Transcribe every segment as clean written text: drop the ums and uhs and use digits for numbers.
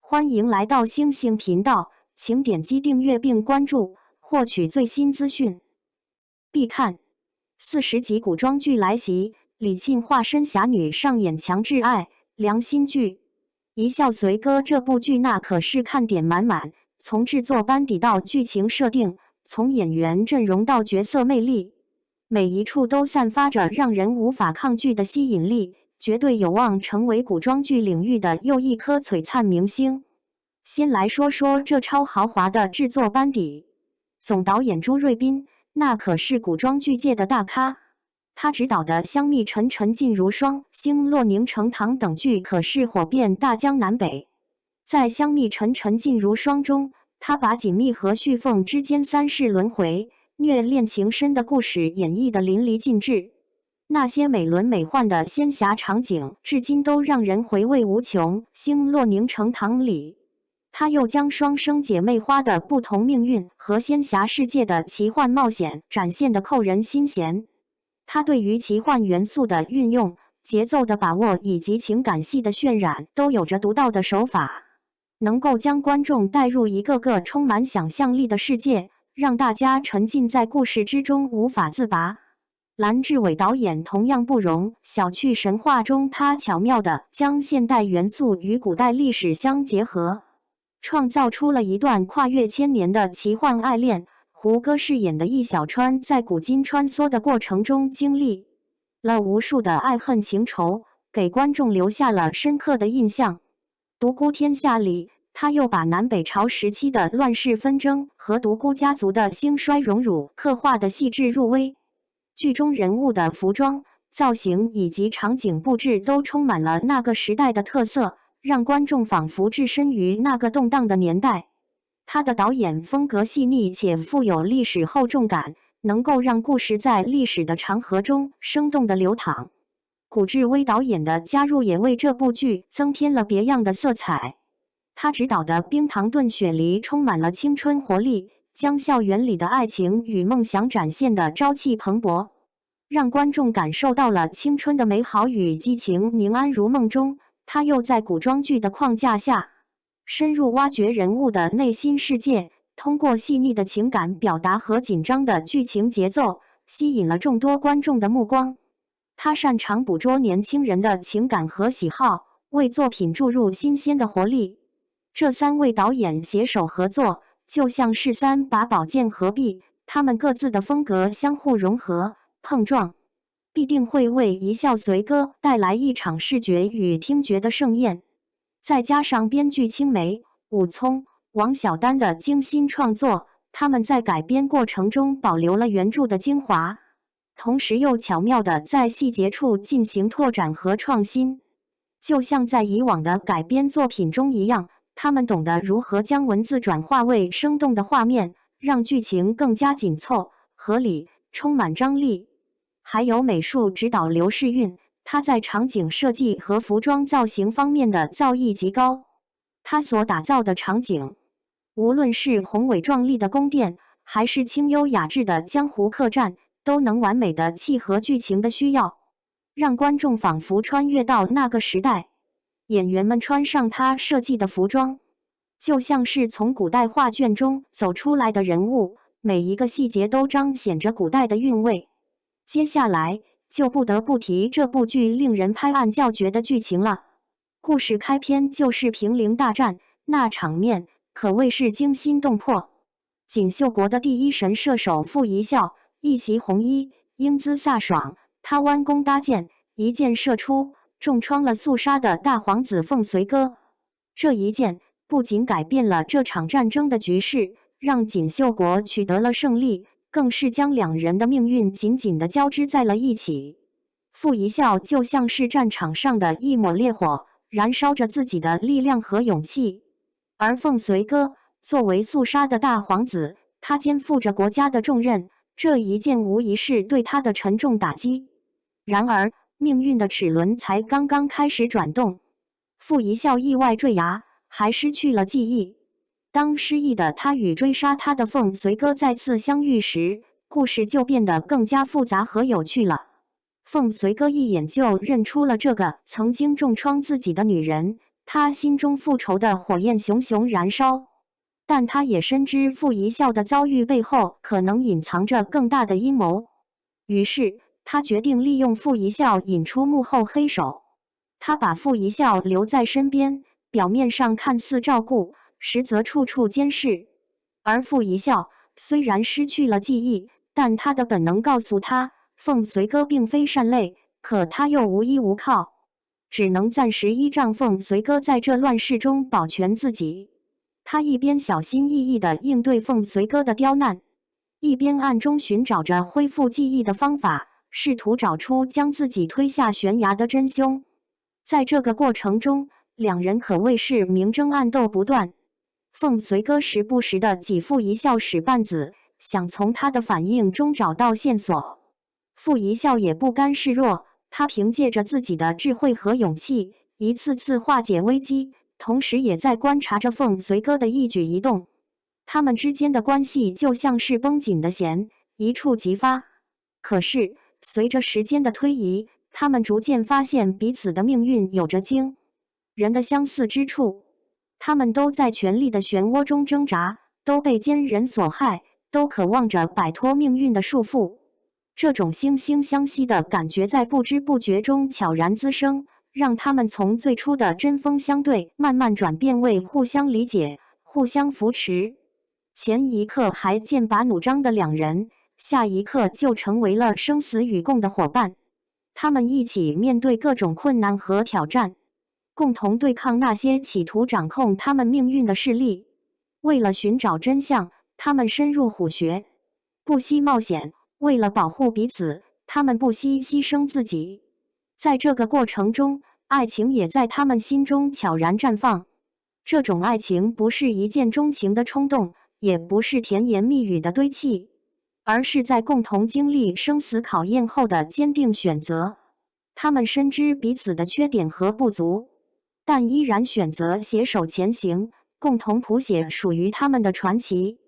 欢迎来到星星频道，请点击订阅并关注，获取最新资讯。必看40集古装剧来袭，李沁化身侠女上演强制爱良心剧《一笑随歌》。这部剧那可是看点满满，从制作班底到剧情设定，从演员阵容到角色魅力，每一处都散发着让人无法抗拒的吸引力，绝对有望成为古装剧领域的又一颗璀璨明星。先来说说这超豪华的制作班底，总导演朱瑞斌，那可是古装剧界的大咖。他执导的《香蜜沉沉烬如霜》《星落凝成糖》等剧可是火遍大江南北。在《香蜜沉沉烬如霜》中，他把锦觅和旭凤之间三世轮回、虐恋情深的故事演绎得淋漓尽致。那些美轮美奂的仙侠场景，至今都让人回味无穷。《星落凝成糖》里，他又将双生姐妹花的不同命运和仙侠世界的奇幻冒险展现得扣人心弦。他对于奇幻元素的运用、节奏的把握以及情感戏的渲染，都有着独到的手法，能够将观众带入一个个充满想象力的世界，让大家沉浸在故事之中无法自拔。蓝志伟导演同样不容小觑，神话中他巧妙地将现代元素与古代历史相结合，创造出了一段跨越千年的奇幻爱恋。胡歌饰演的易小川在古今穿梭的过程中，经历了无数的爱恨情仇，给观众留下了深刻的印象。独孤天下里，他又把南北朝时期的乱世纷争和独孤家族的兴衰荣辱刻画得细致入微。剧中人物的服装、造型以及场景布置都充满了那个时代的特色，让观众仿佛置身于那个动荡的年代。他的导演风格细腻且富有历史厚重感，能够让故事在历史的长河中生动地流淌。古志威导演的加入也为这部剧增添了别样的色彩。他执导的《冰糖炖雪梨》充满了青春活力，将校园里的爱情与梦想展现得朝气蓬勃，让观众感受到了青春的美好与激情。宁安如梦中，他又在古装剧的框架下，深入挖掘人物的内心世界，通过细腻的情感表达和紧张的剧情节奏，吸引了众多观众的目光。他擅长捕捉年轻人的情感和喜好，为作品注入新鲜的活力。这三位导演携手合作，就像是三把宝剑合璧，他们各自的风格相互融合、碰撞，必定会为《一笑随歌》带来一场视觉与听觉的盛宴。再加上编剧青梅、武聪、王晓丹的精心创作，他们在改编过程中保留了原著的精华，同时又巧妙地在细节处进行拓展和创新。就像在以往的改编作品中一样，他们懂得如何将文字转化为生动的画面，让剧情更加紧凑、合理、充满张力。还有美术指导刘世运，他在场景设计和服装造型方面的造诣极高。他所打造的场景，无论是宏伟壮丽的宫殿，还是清幽雅致的江湖客栈，都能完美的契合剧情的需要，让观众仿佛穿越到那个时代。演员们穿上他设计的服装，就像是从古代画卷中走出来的人物，每一个细节都彰显着古代的韵味。接下来就不得不提这部剧令人拍案叫绝的剧情了。故事开篇就是平陵大战，那场面可谓是惊心动魄。锦绣国的第一神射手傅一笑，一袭红衣，英姿飒爽，他弯弓搭箭，一箭射出，重创了肃杀的大皇子凤随歌。这一箭不仅改变了这场战争的局势，让锦绣国取得了胜利，更是将两人的命运紧紧地交织在了一起。傅一笑就像是战场上的一抹烈火，燃烧着自己的力量和勇气。而凤随歌作为肃杀的大皇子，他肩负着国家的重任，这一箭无疑是对他的沉重打击。然而，命运的齿轮才刚刚开始转动，傅一笑意外坠崖，还失去了记忆。当失忆的他与追杀他的凤随歌再次相遇时，故事就变得更加复杂和有趣了。凤随歌一眼就认出了这个曾经重创自己的女人，他心中复仇的火焰熊熊燃烧，但他也深知傅一笑的遭遇背后可能隐藏着更大的阴谋。于是，他决定利用傅一笑引出幕后黑手。他把傅一笑留在身边，表面上看似照顾，实则处处监视。而傅一笑虽然失去了记忆，但他的本能告诉他，凤随哥并非善类，可他又无依无靠，只能暂时依仗凤随哥在这乱世中保全自己。他一边小心翼翼地应对凤随哥的刁难，一边暗中寻找着恢复记忆的方法，试图找出将自己推下悬崖的真凶。在这个过程中，两人可谓是明争暗斗不断。凤随哥时不时地挤傅一笑使绊子，想从他的反应中找到线索。傅一笑也不甘示弱，他凭借着自己的智慧和勇气，一次次化解危机，同时也在观察着凤随哥的一举一动。他们之间的关系就像是绷紧的弦，一触即发。可是，随着时间的推移，他们逐渐发现彼此的命运有着惊人的相似之处。他们都在权力的漩涡中挣扎，都被奸人所害，都渴望着摆脱命运的束缚。这种惺惺相惜的感觉在不知不觉中悄然滋生，让他们从最初的针锋相对，慢慢转变为互相理解、互相扶持。前一刻还剑拔弩张的两人，下一刻就成为了生死与共的伙伴。他们一起面对各种困难和挑战，共同对抗那些企图掌控他们命运的势力。为了寻找真相，他们深入虎穴，不惜冒险；为了保护彼此，他们不惜牺牲自己。在这个过程中，爱情也在他们心中悄然绽放。这种爱情不是一见钟情的冲动，也不是甜言蜜语的堆砌，而是在共同经历生死考验后的坚定选择。他们深知彼此的缺点和不足，但依然选择携手前行，共同谱写属于他们的传奇。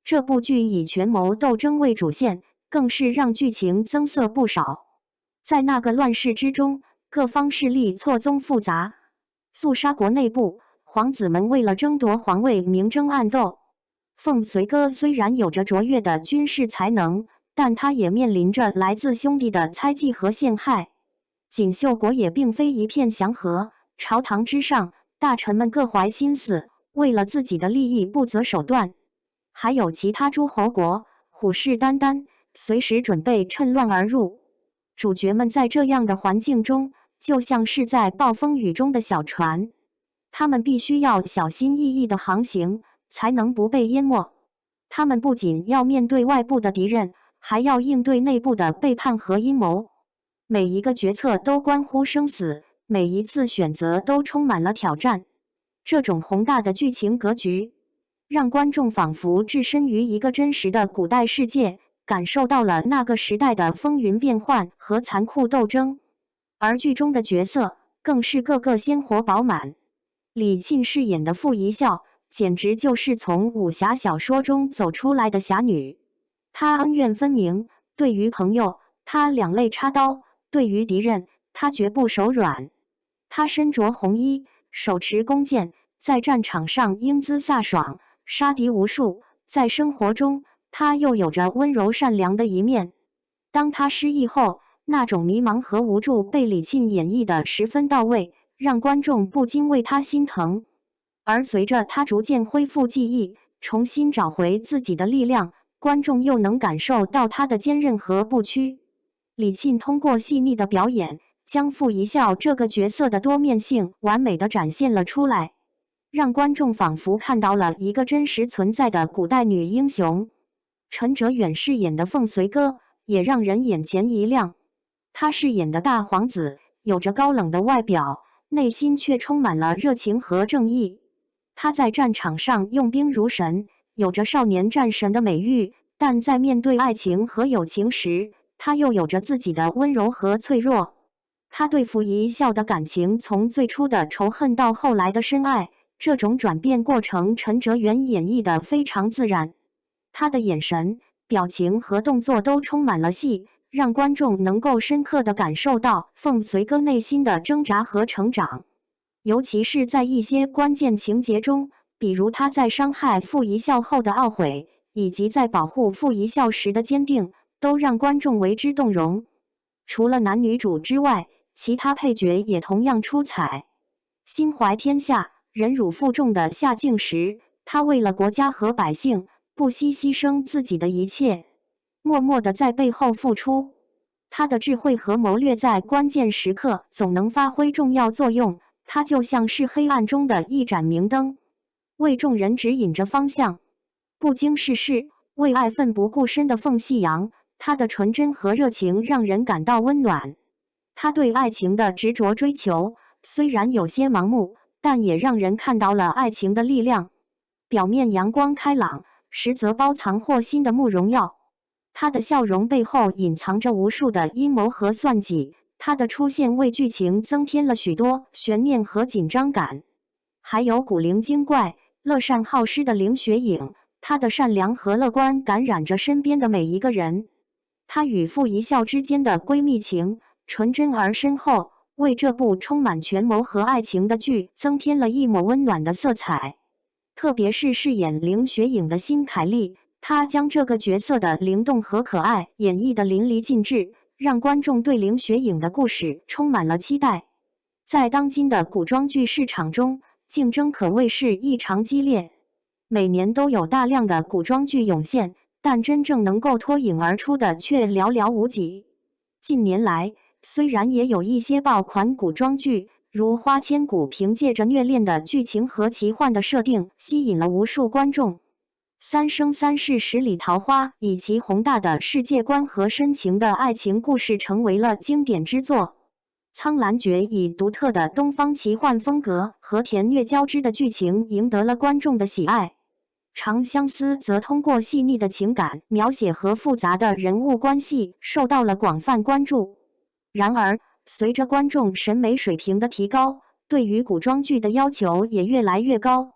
这部剧以权谋斗争为主线，更是让剧情增色不少。在那个乱世之中，各方势力错综复杂，肃杀国内部，皇子们为了争夺皇位明争暗斗。凤随哥虽然有着卓越的军事才能，但他也面临着来自兄弟的猜忌和陷害。锦绣国也并非一片祥和，朝堂之上，大臣们各怀心思，为了自己的利益不择手段。还有其他诸侯国虎视眈眈，随时准备趁乱而入。主角们在这样的环境中，就像是在暴风雨中的小船，他们必须要小心翼翼地航行，才能不被淹没。他们不仅要面对外部的敌人，还要应对内部的背叛和阴谋。每一个决策都关乎生死，每一次选择都充满了挑战。这种宏大的剧情格局，让观众仿佛置身于一个真实的古代世界，感受到了那个时代的风云变幻和残酷斗争。而剧中的角色更是个个鲜活饱满。李沁饰演的傅一笑，简直就是从武侠小说中走出来的侠女。她恩怨分明，对于朋友，她两肋插刀；对于敌人，她绝不手软。她身着红衣，手持弓箭，在战场上英姿飒爽，杀敌无数。在生活中，她又有着温柔善良的一面。当她失忆后，那种迷茫和无助被李沁演绎得十分到位，让观众不禁为她心疼。而随着她逐渐恢复记忆，重新找回自己的力量，观众又能感受到她的坚韧和不屈。李沁通过细腻的表演，将傅一笑这个角色的多面性完美地展现了出来，让观众仿佛看到了一个真实存在的古代女英雄。陈哲远饰演的凤随哥也让人眼前一亮。他饰演的大皇子有着高冷的外表，内心却充满了热情和正义。他在战场上用兵如神，有着少年战神的美誉，但在面对爱情和友情时，他又有着自己的温柔和脆弱。他对傅一笑的感情从最初的仇恨到后来的深爱，这种转变过程陈哲远演绎得非常自然。他的眼神、表情和动作都充满了戏，让观众能够深刻地感受到凤随哥内心的挣扎和成长。尤其是在一些关键情节中，比如他在伤害傅一笑后的懊悔，以及在保护傅一笑时的坚定，都让观众为之动容。除了男女主之外，其他配角也同样出彩。心怀天下、忍辱负重的夏敬时，他为了国家和百姓，不惜牺牲自己的一切，默默地在背后付出。他的智慧和谋略在关键时刻总能发挥重要作用，他就像是黑暗中的一盏明灯，为众人指引着方向。不经世事、为爱奋不顾身的凤夕阳，他的纯真和热情让人感到温暖。他对爱情的执着追求，虽然有些盲目，但也让人看到了爱情的力量。表面阳光开朗，实则包藏祸心的慕容耀，他的笑容背后隐藏着无数的阴谋和算计。他的出现为剧情增添了许多悬念和紧张感。还有古灵精怪、乐善好施的凌雪影，她的善良和乐观感染着身边的每一个人。她与傅一笑之间的闺蜜情纯真而深厚，为这部充满权谋和爱情的剧增添了一抹温暖的色彩。特别是饰演凌雪影的辛凯利，她将这个角色的灵动和可爱演绎得淋漓尽致，让观众对凌雪影的故事充满了期待。在当今的古装剧市场中，竞争可谓是异常激烈，每年都有大量的古装剧涌现，但真正能够脱颖而出的却寥寥无几。近年来，虽然也有一些爆款古装剧，如《花千骨》凭借着虐恋的剧情和奇幻的设定，吸引了无数观众。三生三世十里桃花以其宏大的世界观和深情的爱情故事成为了经典之作。苍兰诀以独特的东方奇幻风格和甜虐交织的剧情赢得了观众的喜爱。长相思则通过细腻的情感描写和复杂的人物关系受到了广泛关注。然而，随着观众审美水平的提高，对于古装剧的要求也越来越高。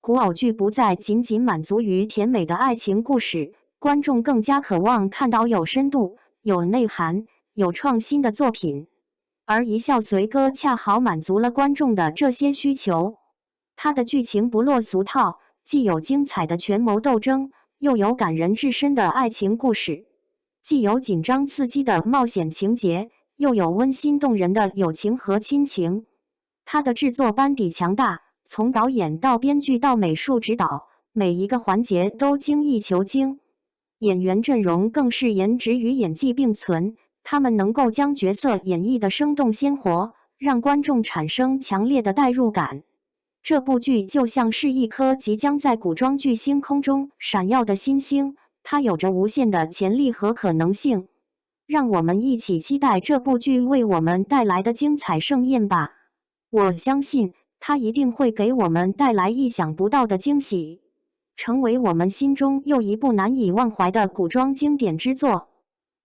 古偶剧不再仅仅满足于甜美的爱情故事，观众更加渴望看到有深度、有内涵、有创新的作品。而《一笑随歌》恰好满足了观众的这些需求。它的剧情不落俗套，既有精彩的权谋斗争，又有感人至深的爱情故事；既有紧张刺激的冒险情节，又有温馨动人的友情和亲情。它的制作班底强大，从导演到编剧到美术指导，每一个环节都精益求精。演员阵容更是颜值与演技并存，他们能够将角色演绎得生动鲜活，让观众产生强烈的代入感。这部剧就像是一颗即将在古装剧星空中闪耀的新星，它有着无限的潜力和可能性。让我们一起期待这部剧为我们带来的精彩盛宴吧！我相信它一定会给我们带来意想不到的惊喜，成为我们心中又一部难以忘怀的古装经典之作。